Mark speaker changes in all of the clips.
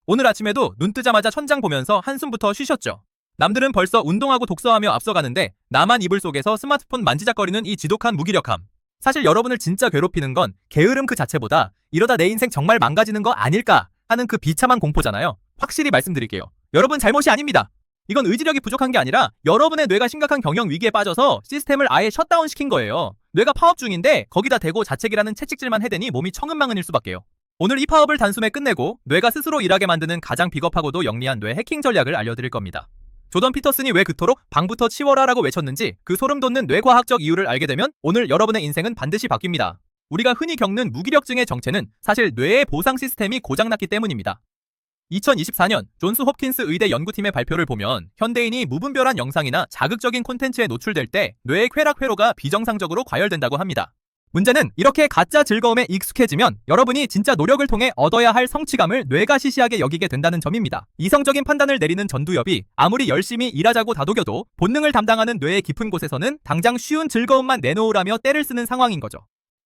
Speaker 1: 오늘 아침에도 눈 뜨자마자 천장 보면서 한숨부터 쉬셨죠. 남들은 벌써 운동하고 독서하며 앞서가는데 나만 이불 속에서 스마트폰 만지작거리는 이 지독한 무기력함. 사실 여러분을 진짜 괴롭히는 건 게으름 그 자체보다 이러다 내 인생 정말 망가지는 거 아닐까 하는 그 비참한 공포잖아요. 확실히 말씀드릴게요. 여러분 잘못이 아닙니다. 이건 의지력이 부족한 게 아니라 여러분의 뇌가 심각한 경영 위기에 빠져서 시스템을 아예 셧다운 시킨 거예요. 뇌가 파업 중인데 거기다 대고 자책이라는 채찍질만 해대니 몸이 천근만근일 수밖에요. 오늘 이 파업을 단숨에 끝내고 뇌가 스스로 일하게 만드는 가장 비겁하고도 영리한 뇌 해킹 전략을 알려드릴 겁니다. 조던 피터슨이 왜 그토록 방부터 치워라 라고 외쳤는지 그 소름돋는 뇌과학적 이유를 알게 되면 오늘 여러분의 인생은 반드시 바뀝니다. 우리가 흔히 겪는 무기력증의 정체는 사실 뇌의 보상 시스템이 고장났기 때문입니다. 2024년 존스 홉킨스 의대 연구팀의 발표를 보면 현대인이 무분별한 영상이나 자극적인 콘텐츠에 노출될 때 뇌의 쾌락 회로가 비정상적으로 과열된다고 합니다. 문제는 이렇게 가짜 즐거움에 익숙해지면 여러분이 진짜 노력을 통해 얻어야 할 성취감을 뇌가 시시하게 여기게 된다는 점입니다. 이성적인 판단을 내리는 전두엽이 아무리 열심히 일하자고 다독여도 본능을 담당하는 뇌의 깊은 곳에서는 당장 쉬운 즐거움만 내놓으라며 떼를 쓰는 상황인 거죠.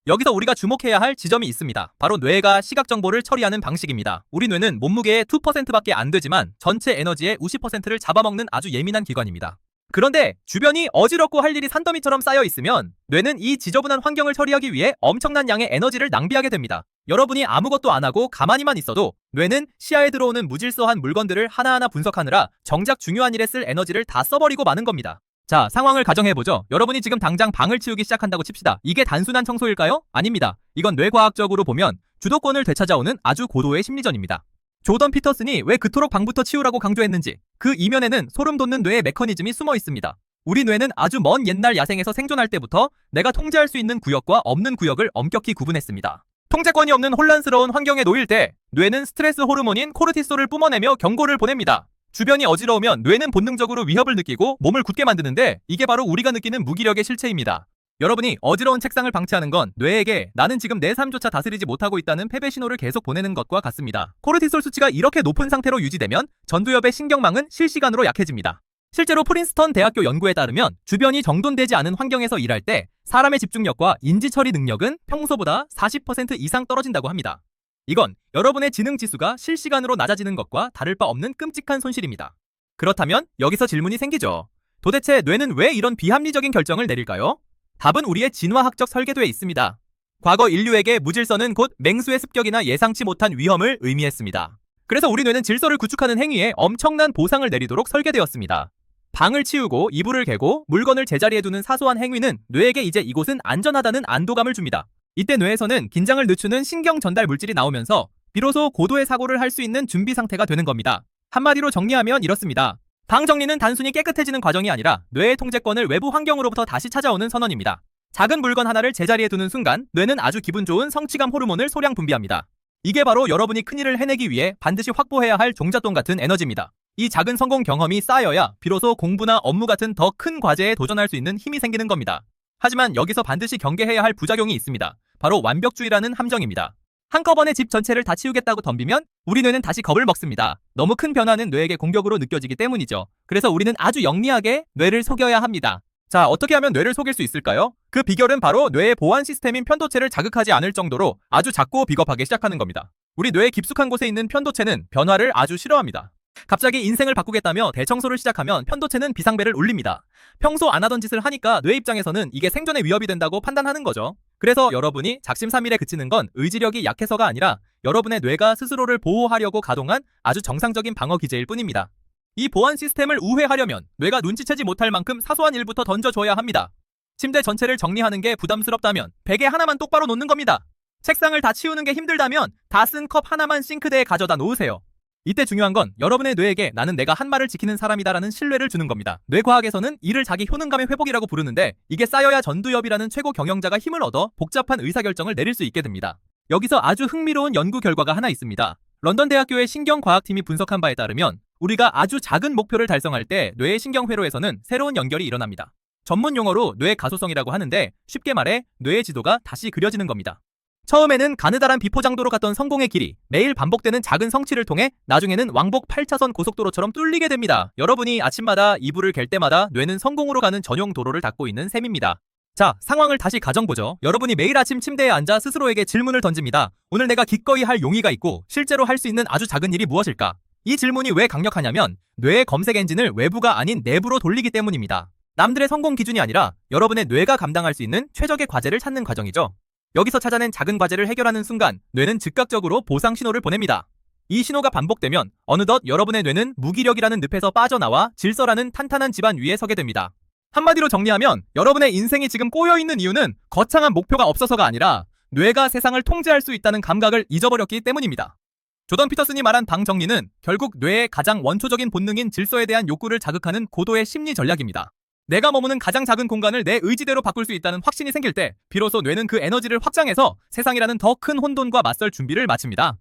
Speaker 1: 여기서 우리가 주목해야 할 지점이 있습니다. 바로 뇌가 시각 정보를 처리하는 방식입니다. 우리 뇌는 몸무게의 2%밖에 안 되지만 전체 에너지의 50%를 잡아먹는 아주 예민한 기관입니다. 그런데 주변이 어지럽고 할 일이 산더미처럼 쌓여 있으면 뇌는 이 지저분한 환경을 처리하기 위해 엄청난 양의 에너지를 낭비하게 됩니다. 여러분이 아무것도 안 하고 가만히만 있어도 뇌는 시야에 들어오는 무질서한 물건들을 하나하나 분석하느라 정작 중요한 일에 쓸 에너지를 다 써버리고 마는 겁니다. 자, 상황을 가정해보죠. 여러분이 지금 당장 방을 치우기 시작한다고 칩시다. 이게 단순한 청소일까요? 아닙니다. 이건 뇌과학적으로 보면 주도권을 되찾아오는 아주 고도의 심리전입니다. 조던 피터슨이 왜 그토록 방부터 치우라고 강조했는지 그 이면에는 소름 돋는 뇌의 메커니즘이 숨어 있습니다. 우리 뇌는 아주 먼 옛날 야생에서 생존할 때부터 내가 통제할 수 있는 구역과 없는 구역을 엄격히 구분했습니다. 통제권이 없는 혼란스러운 환경에 놓일 때 뇌는 스트레스 호르몬인 코르티솔을 뿜어내며 경고를 보냅니다. 주변이 어지러우면 뇌는 본능적으로 위협을 느끼고 몸을 굳게 만드는데 이게 바로 우리가 느끼는 무기력의 실체입니다. 여러분이 어지러운 책상을 방치하는 건 뇌에게 나는 지금 내 삶조차 다스리지 못하고 있다는 패배 신호를 계속 보내는 것과 같습니다. 코르티솔 수치가 이렇게 높은 상태로 유지되면 전두엽의 신경망은 실시간으로 약해집니다. 실제로 프린스턴 대학교 연구에 따르면 주변이 정돈되지 않은 환경에서 일할 때 사람의 집중력과 인지 처리 능력은 평소보다 40% 이상 떨어진다고 합니다. 이건 여러분의 지능 지수가 실시간으로 낮아지는 것과 다를 바 없는 끔찍한 손실입니다. 그렇다면 여기서 질문이 생기죠. 도대체 뇌는 왜 이런 비합리적인 결정을 내릴까요? 답은 우리의 진화학적 설계도에 있습니다. 과거 인류에게 무질서는 곧 맹수의 습격이나 예상치 못한 위험을 의미했습니다. 그래서 우리 뇌는 질서를 구축하는 행위에 엄청난 보상을 내리도록 설계되었습니다. 방을 치우고 이불을 개고 물건을 제자리에 두는 사소한 행위는 뇌에게 이제 이곳은 안전하다는 안도감을 줍니다. 이때 뇌에서는 긴장을 늦추는 신경 전달 물질이 나오면서 비로소 고도의 사고를 할 수 있는 준비 상태가 되는 겁니다. 한마디로 정리하면 이렇습니다. 방 정리는 단순히 깨끗해지는 과정이 아니라 뇌의 통제권을 외부 환경으로부터 다시 찾아오는 선언입니다. 작은 물건 하나를 제자리에 두는 순간 뇌는 아주 기분 좋은 성취감 호르몬을 소량 분비합니다. 이게 바로 여러분이 큰일을 해내기 위해 반드시 확보해야 할 종잣돈 같은 에너지입니다. 이 작은 성공 경험이 쌓여야 비로소 공부나 업무 같은 더 큰 과제에 도전할 수 있는 힘이 생기는 겁니다. 하지만 여기서 반드시 경계해야 할 부작용이 있습니다. 바로 완벽주의라는 함정입니다. 한꺼번에 집 전체를 다 치우겠다고 덤비면 우리 뇌는 다시 겁을 먹습니다. 너무 큰 변화는 뇌에게 공격으로 느껴지기 때문이죠. 그래서 우리는 아주 영리하게 뇌를 속여야 합니다. 자, 어떻게 하면 뇌를 속일 수 있을까요? 그 비결은 바로 뇌의 보안 시스템인 편도체를 자극하지 않을 정도로 아주 작고 비겁하게 시작하는 겁니다. 우리 뇌의 깊숙한 곳에 있는 편도체는 변화를 아주 싫어합니다. 갑자기 인생을 바꾸겠다며 대청소를 시작하면 편도체는 비상벨을 울립니다. 평소 안 하던 짓을 하니까 뇌 입장에서는 이게 생존의 위협이 된다고 판단하는 거죠. 그래서 여러분이 작심삼일에 그치는 건 의지력이 약해서가 아니라 여러분의 뇌가 스스로를 보호하려고 가동한 아주 정상적인 방어 기제일 뿐입니다. 이 보안 시스템을 우회하려면 뇌가 눈치채지 못할 만큼 사소한 일부터 던져줘야 합니다. 침대 전체를 정리하는 게 부담스럽다면 베개 하나만 똑바로 놓는 겁니다. 책상을 다 치우는 게 힘들다면 다 쓴 컵 하나만 싱크대에 가져다 놓으세요. 이때 중요한 건 여러분의 뇌에게 나는 내가 한 말을 지키는 사람이다라는 신뢰를 주는 겁니다. 뇌과학에서는 이를 자기 효능감의 회복이라고 부르는데 이게 쌓여야 전두엽이라는 최고 경영자가 힘을 얻어 복잡한 의사결정을 내릴 수 있게 됩니다. 여기서 아주 흥미로운 연구 결과가 하나 있습니다. 런던 대학교의 신경과학팀이 분석한 바에 따르면 우리가 아주 작은 목표를 달성할 때 뇌의 신경회로에서는 새로운 연결이 일어납니다. 전문 용어로 뇌 가소성이라고 하는데 쉽게 말해 뇌의 지도가 다시 그려지는 겁니다. 처음에는 가느다란 비포장도로 갔던 성공의 길이 매일 반복되는 작은 성취를 통해 나중에는 왕복 8차선 고속도로처럼 뚫리게 됩니다. 여러분이 아침마다 이불을 갤 때마다 뇌는 성공으로 가는 전용 도로를 닦고 있는 셈입니다. 자, 상황을 다시 가정보죠. 여러분이 매일 아침 침대에 앉아 스스로에게 질문을 던집니다. 오늘 내가 기꺼이 할 용의가 있고 실제로 할 수 있는 아주 작은 일이 무엇일까? 이 질문이 왜 강력하냐면 뇌의 검색 엔진을 외부가 아닌 내부로 돌리기 때문입니다. 남들의 성공 기준이 아니라 여러분의 뇌가 감당할 수 있는 최적의 과제를 찾는 과정이죠. 여기서 찾아낸 작은 과제를 해결하는 순간 뇌는 즉각적으로 보상 신호를 보냅니다. 이 신호가 반복되면 어느덧 여러분의 뇌는 무기력이라는 늪에서 빠져나와 질서라는 탄탄한 집안 위에 서게 됩니다. 한마디로 정리하면 여러분의 인생이 지금 꼬여있는 이유는 거창한 목표가 없어서가 아니라 뇌가 세상을 통제할 수 있다는 감각을 잊어버렸기 때문입니다. 조던 피터슨이 말한 방 정리는 결국 뇌의 가장 원초적인 본능인 질서에 대한 욕구를 자극하는 고도의 심리 전략입니다. 내가 머무는 가장 작은 공간을 내 의지대로 바꿀 수 있다는 확신이 생길 때 비로소 뇌는 그 에너지를 확장해서 세상이라는 더 큰 혼돈과 맞설 준비를 마칩니다.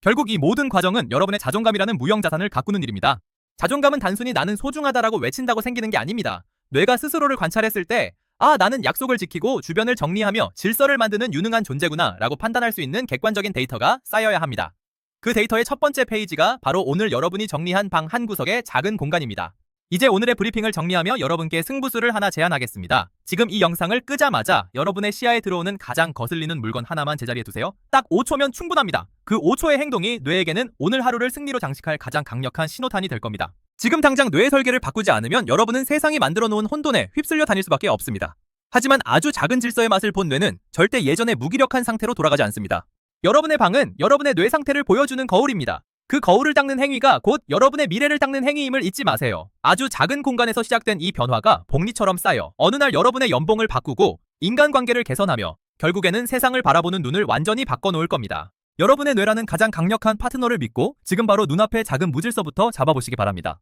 Speaker 1: 결국 이 모든 과정은 여러분의 자존감이라는 무형자산을 가꾸는 일입니다. 자존감은 단순히 나는 소중하다라고 외친다고 생기는 게 아닙니다. 뇌가 스스로를 관찰했을 때 나는 약속을 지키고 주변을 정리하며 질서를 만드는 유능한 존재구나 라고 판단할 수 있는 객관적인 데이터가 쌓여야 합니다. 그 데이터의 첫 번째 페이지가 바로 오늘 여러분이 정리한 방 한 구석의 작은 공간입니다. 이제 오늘의 브리핑을 정리하며 여러분께 승부수를 하나 제안하겠습니다. 지금 이 영상을 끄자마자 여러분의 시야에 들어오는 가장 거슬리는 물건 하나만 제자리에 두세요. 딱 5초면 충분합니다. 그 5초의 행동이 뇌에게는 오늘 하루를 승리로 장식할 가장 강력한 신호탄이 될 겁니다. 지금 당장 뇌 설계를 바꾸지 않으면 여러분은 세상이 만들어 놓은 혼돈에 휩쓸려 다닐 수밖에 없습니다. 하지만 아주 작은 질서의 맛을 본 뇌는 절대 예전의 무기력한 상태로 돌아가지 않습니다. 여러분의 방은 여러분의 뇌 상태를 보여주는 거울입니다. 그 거울을 닦는 행위가 곧 여러분의 미래를 닦는 행위임을 잊지 마세요. 아주 작은 공간에서 시작된 이 변화가 복리처럼 쌓여 어느 날 여러분의 연봉을 바꾸고 인간관계를 개선하며 결국에는 세상을 바라보는 눈을 완전히 바꿔놓을 겁니다. 여러분의 뇌라는 가장 강력한 파트너를 믿고 지금 바로 눈앞의 작은 무질서부터 잡아보시기 바랍니다.